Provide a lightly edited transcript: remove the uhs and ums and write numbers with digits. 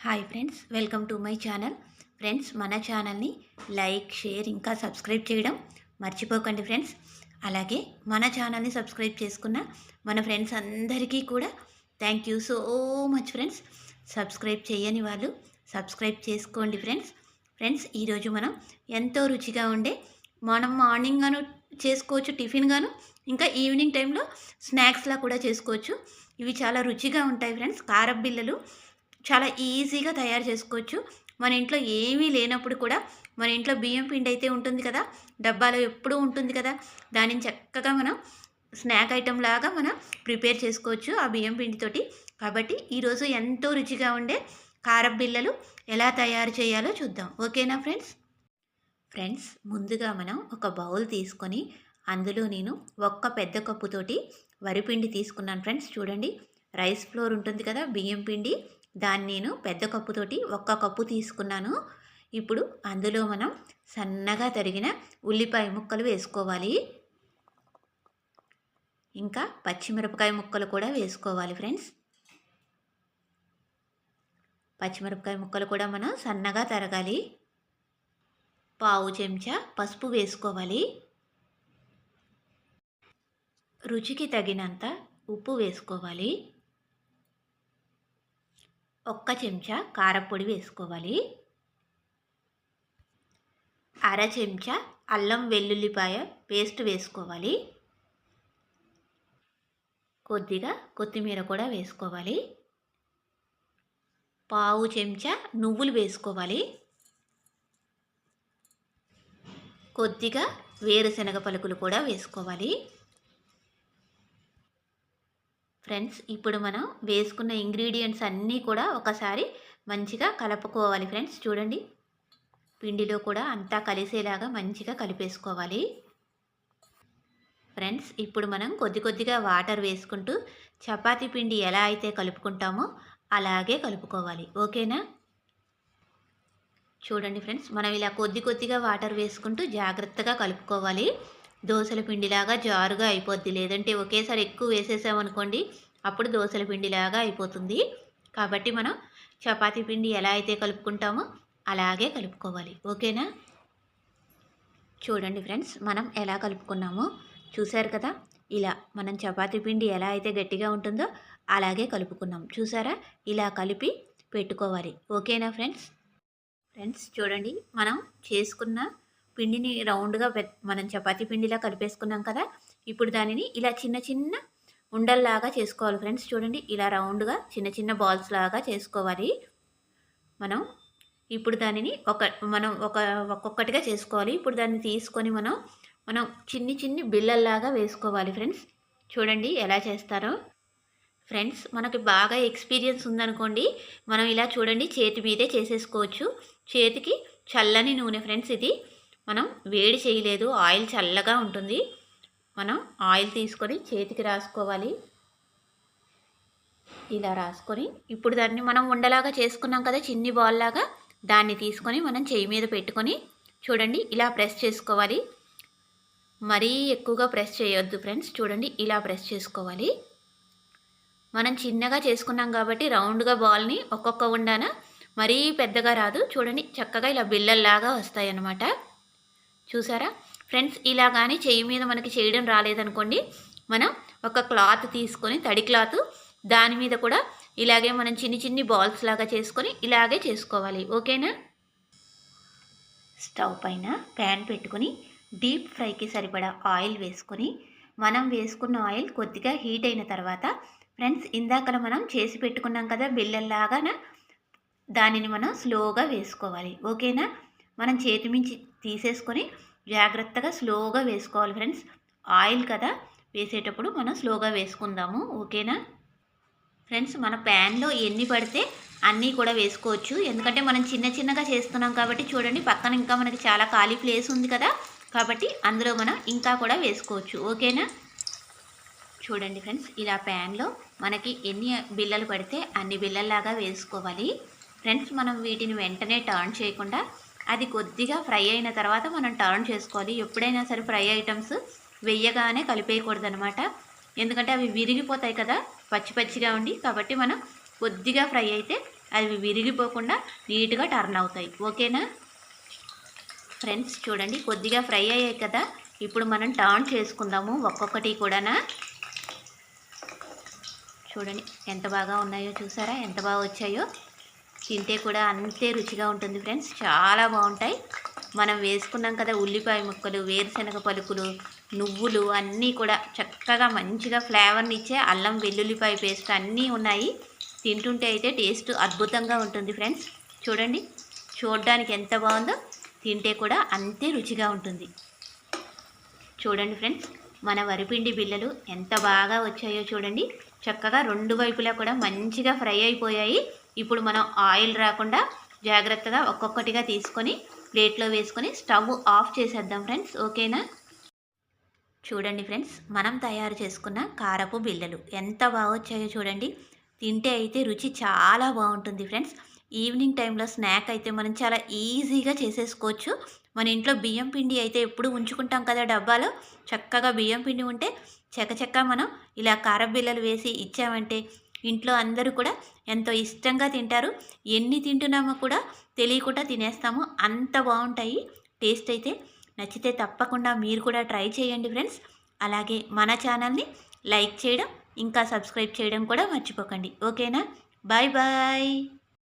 Hi friends, welcome to my channel. Friends, మన ఛానల్ని like, share ఇంకా సబ్స్క్రైబ్ చేయడం మర్చిపోకండి ఫ్రెండ్స్. అలాగే మన ఛానల్ని సబ్స్క్రైబ్ చేసుకున్న మన ఫ్రెండ్స్ అందరికీ కూడా thank you so much friends. Subscribe చేయని వాళ్ళు సబ్స్క్రైబ్ చేసుకోండి ఫ్రెండ్స్. ఫ్రెండ్స్, ఈరోజు మనం ఎంతో రుచిగా ఉండే మనం మార్నింగ్ గాను చేసుకోవచ్చు, టిఫిన్ గాను, ఇంకా ఈవినింగ్ టైంలో స్నాక్స్లా కూడా చేసుకోవచ్చు. ఇవి చాలా రుచిగా ఉంటాయి ఫ్రెండ్స్. కారపు బిళ్ళలు చాలా ఈజీగా తయారు చేసుకోవచ్చు. మన ఇంట్లో ఏమీ లేనప్పుడు కూడా మన ఇంట్లో బియ్యం పిండి అయితే ఉంటుంది కదా, డబ్బాలో ఎప్పుడూ ఉంటుంది కదా, దానిని చక్కగా మనం స్నాక్ ఐటెం లాగా మనం ప్రిపేర్ చేసుకోవచ్చు ఆ బియ్యం పిండితోటి. కాబట్టి ఈరోజు ఎంతో రుచిగా ఉండే కారపు బిళ్ళలు ఎలా తయారు చేయాలో చూద్దాం. ఓకేనా ఫ్రెండ్స్? ఫ్రెండ్స్, ముందుగా మనం ఒక బౌల్ తీసుకొని అందులో నేను ఒక్క పెద్ద కప్పుతోటి వరిపిండి తీసుకున్నాను ఫ్రెండ్స్. చూడండి, రైస్ ఫ్లోర్ ఉంటుంది కదా, బియ్యం పిండి, దాన్ని నేను పెద్ద కప్పుతోటి ఒక్క కప్పు తీసుకున్నాను. ఇప్పుడు అందులో మనం సన్నగా తరిగిన ఉల్లిపాయ ముక్కలు వేసుకోవాలి. ఇంకా పచ్చిమిరపకాయ ముక్కలు కూడా వేసుకోవాలి ఫ్రెండ్స్. పచ్చిమిరపకాయ ముక్కలు కూడా మనం సన్నగా తరగాలి. పావు చెంచా పసుపు వేసుకోవాలి. రుచికి తగినంత ఉప్పు వేసుకోవాలి. ఒక్క చెంచా కారపొడి వేసుకోవాలి. అర చెంచా అల్లం వెల్లుల్లిపాయ పేస్ట్ వేసుకోవాలి. కొద్దిగా కొత్తిమీర కూడా వేసుకోవాలి. పావు చెంచా నువ్వులు వేసుకోవాలి. కొద్దిగా వేరుశనగ పలుకులు కూడా వేసుకోవాలి. ఫ్రెండ్స్, ఇప్పుడు మనం వేసుకున్న ఇంగ్రీడియంట్స్ అన్నీ కూడా ఒకసారి మంచిగా కలుపుకోవాలి ఫ్రెండ్స్. చూడండి, పిండిలో కూడా అంతా కలిసేలాగా మంచిగా కలిపేసుకోవాలి. ఫ్రెండ్స్, ఇప్పుడు మనం కొద్ది కొద్దిగా వాటర్ వేసుకుంటూ చపాతీ పిండి ఎలా అయితే కలుపుకుంటామో అలాగే కలుపుకోవాలి. ఓకేనా? చూడండి ఫ్రెండ్స్, మనం ఇలా కొద్ది కొద్దిగా వాటర్ వేసుకుంటూ జాగ్రత్తగా కలుపుకోవాలి. దోసల పిండిలాగా జారుగా అయిపోద్ది, లేదంటే ఒకేసారి ఎక్కువ వేసేసామనుకోండి అప్పుడు దోసల పిండిలాగా అయిపోతుంది. కాబట్టి మనం చపాతీ పిండి ఎలా అయితే కలుపుకుంటామో అలాగే కలుపుకోవాలి. ఓకేనా? చూడండి ఫ్రెండ్స్, మనం ఎలా కలుపుకున్నామో చూసారు కదా. ఇలా మనం చపాతీ పిండి ఎలా అయితే గట్టిగా ఉంటుందో అలాగే కలుపుకున్నాం. చూసారా? ఇలా కలిపి పెట్టుకోవాలి. ఓకేనా ఫ్రెండ్స్? ఫ్రెండ్స్, చూడండి, మనం చేసుకున్న పిండిని రౌండ్గా మనం చపాతీ పిండిలా కలిపేసుకున్నాం కదా. ఇప్పుడు దానిని ఇలా చిన్న చిన్న ఉండల్లాగా చేసుకోవాలి ఫ్రెండ్స్. చూడండి, ఇలా రౌండ్గా చిన్న చిన్న బాల్స్ లాగా చేసుకోవాలి. మనం ఇప్పుడు దానిని ఒక్కొక్కటిగా చేసుకోవాలి. ఇప్పుడు దాన్ని తీసుకొని మనం చిన్ని చిన్ని బిళ్ళల్లాగా వేసుకోవాలి ఫ్రెండ్స్. చూడండి ఎలా చేస్తారో. ఫ్రెండ్స్, మనకి బాగా ఎక్స్పీరియన్స్ ఉందనుకోండి, మనం ఇలా చూడండి చేతి మీదే చేసేసుకోవచ్చు. చేతికి చల్లని నూనె ఫ్రెండ్స్, ఇది మనం వేడి చేయలేదు, ఆయిల్ చల్లగా ఉంటుంది. మనం ఆయిల్ తీసుకొని చేతికి రాసుకోవాలి. ఇలా రాసుకొని ఇప్పుడు దాన్ని మనం ఉండలాగా చేసుకున్నాం కదా, చిన్ని బాల్ లాగా, దాన్ని తీసుకొని మనం చేయి మీద పెట్టుకొని చూడండి ఇలా ప్రెస్ చేసుకోవాలి. మరీ ఎక్కువగా ప్రెస్ చేయొద్దు ఫ్రెండ్స్. చూడండి, ఇలా ప్రెస్ చేసుకోవాలి. మనం చిన్నగా చేసుకున్నాం కాబట్టి రౌండ్గా బాల్ని ఒక్కొక్క ఉండాన మరీ పెద్దగా రాదు. చూడండి, చక్కగా ఇలా బిళ్ళల్లాగా వస్తాయి అన్నమాట. చూసారా ఫ్రెండ్స్? ఇలా కానీ చెయ్యి మీద మనకి చేయడం రాలేదనుకోండి, మనం ఒక క్లాత్ తీసుకొని, తడి క్లాత్, దాని మీద కూడా ఇలాగే మనం చిన్ని చిన్ని బాల్స్ లాగా చేసుకొని ఇలాగే చేసుకోవాలి. ఓకేనా? స్టవ్ పైన ప్యాన్ పెట్టుకొని డీప్ ఫ్రైకి సరిపడా ఆయిల్ వేసుకొని, మనం వేసుకున్న ఆయిల్ కొద్దిగా హీట్ అయిన తర్వాత ఫ్రెండ్స్, ఇందాక మనం చేసి పెట్టుకున్నాం కదా బిళ్ళల్లాగా, దానిని మనం స్లోగా వేసుకోవాలి. ఓకేనా? మనం చేతి మించి తీసేసుకొని జాగ్రత్తగా స్లోగా వేసుకోవాలి ఫ్రెండ్స్. ఆయిల్ కదా, వేసేటప్పుడు మనం స్లోగా వేసుకుందాము. ఓకేనా ఫ్రెండ్స్? మన ప్యాన్లో ఎన్ని పడితే అన్నీ కూడా వేసుకోవచ్చు, ఎందుకంటే మనం చిన్న చిన్నగా చేస్తున్నాం కాబట్టి. చూడండి, పక్కన ఇంకా మనకి చాలా ఖాళీ ప్లేస్ ఉంది కదా, కాబట్టి అందులో మనం ఇంకా కూడా వేసుకోవచ్చు. ఓకేనా? చూడండి ఫ్రెండ్స్, ఇలా ప్యాన్లో మనకి ఎన్ని బిళ్ళలు పడితే అన్ని బిళ్ళల్లాగా వేసుకోవాలి ఫ్రెండ్స్. మనం వీటిని వెంటనే టర్న్ చేయకుండా అది కొద్దిగా ఫ్రై అయిన తర్వాత మనం టర్న్ చేసుకోవాలి. ఎప్పుడైనా సరే ఫ్రై ఐటమ్స్ వెయ్యగానే కలిపేయకూడదు అనమాట, ఎందుకంటే అవి విరిగిపోతాయి కదా పచ్చి పచ్చిగా ఉండి. కాబట్టి మనం కొద్దిగా ఫ్రై అయితే అవి విరిగిపోకుండా నీట్గా టర్న్ అవుతాయి. ఓకేనా ఫ్రెండ్స్? చూడండి కొద్దిగా ఫ్రై అయ్యాయి కదా, ఇప్పుడు మనం టర్న్ చేసుకుందాము ఒక్కొక్కటి కూడానా. చూడండి ఎంత బాగా ఉన్నాయో, చూసారా ఎంత బాగా వచ్చాయో. తింటే కూడా అంతే రుచిగా ఉంటుంది ఫ్రెండ్స్, చాలా బాగుంటాయి. మనం వేసుకున్నాం కదా ఉల్లిపాయ ముక్కలు, వేరుశనగ పలుకులు, నువ్వులు అన్నీ కూడా చక్కగా మంచిగా ఫ్లేవర్ని ఇచ్చే అల్లం వెల్లుల్లిపాయ పేస్ట్ అన్నీ ఉన్నాయి. తింటుంటే అయితే టేస్ట్ అద్భుతంగా ఉంటుంది ఫ్రెండ్స్. చూడండి చూడడానికి ఎంత బాగుందో, తింటే కూడా అంతే రుచిగా ఉంటుంది. చూడండి ఫ్రెండ్స్, మన వరిపిండి బిళ్ళలు ఎంత బాగా వచ్చాయో చూడండి. చక్కగా రెండు వైపులా కూడా మంచిగా ఫ్రై అయిపోయాయి. ఇప్పుడు మనం ఆయిల్ రాకుండా జాగ్రత్తగా ఒక్కొక్కటిగా తీసుకొని ప్లేట్లో వేసుకొని స్టవ్ ఆఫ్ చేసేద్దాం ఫ్రెండ్స్. ఓకేనా? చూడండి ఫ్రెండ్స్, మనం తయారు చేసుకున్న కారపు బిళ్ళలు ఎంత బాగా వచ్చాయో చూడండి. తింటే అయితే రుచి చాలా బాగుంటుంది ఫ్రెండ్స్. ఈవినింగ్ టైంలో స్నాక్ అయితే మనం చాలా ఈజీగా చేసేసుకోవచ్చు. మన ఇంట్లో బియ్యం పిండి అయితే ఎప్పుడు ఉంచుకుంటాం కదా డబ్బాలో. చక్కగా బియ్యం పిండి ఉంటే చకచక్క మనం ఇలా కారపు బిళ్ళలు వేసి ఇచ్చామంటే ఇంట్లో అందరూ కూడా ఎంతో ఇష్టంగా తింటారు. ఎన్ని తింటున్నామో కూడా తెలియకుండా తినేస్తాము, అంత బాగుంటాయి టేస్ట్ అయితే. నచ్చితే తప్పకుండా మీరు కూడా ట్రై చేయండి ఫ్రెండ్స్. అలాగే మన ఛానల్ని లైక్ చేయడం ఇంకా సబ్స్క్రైబ్ చేయడం కూడా మర్చిపోకండి. ఓకేనా? Bye bye.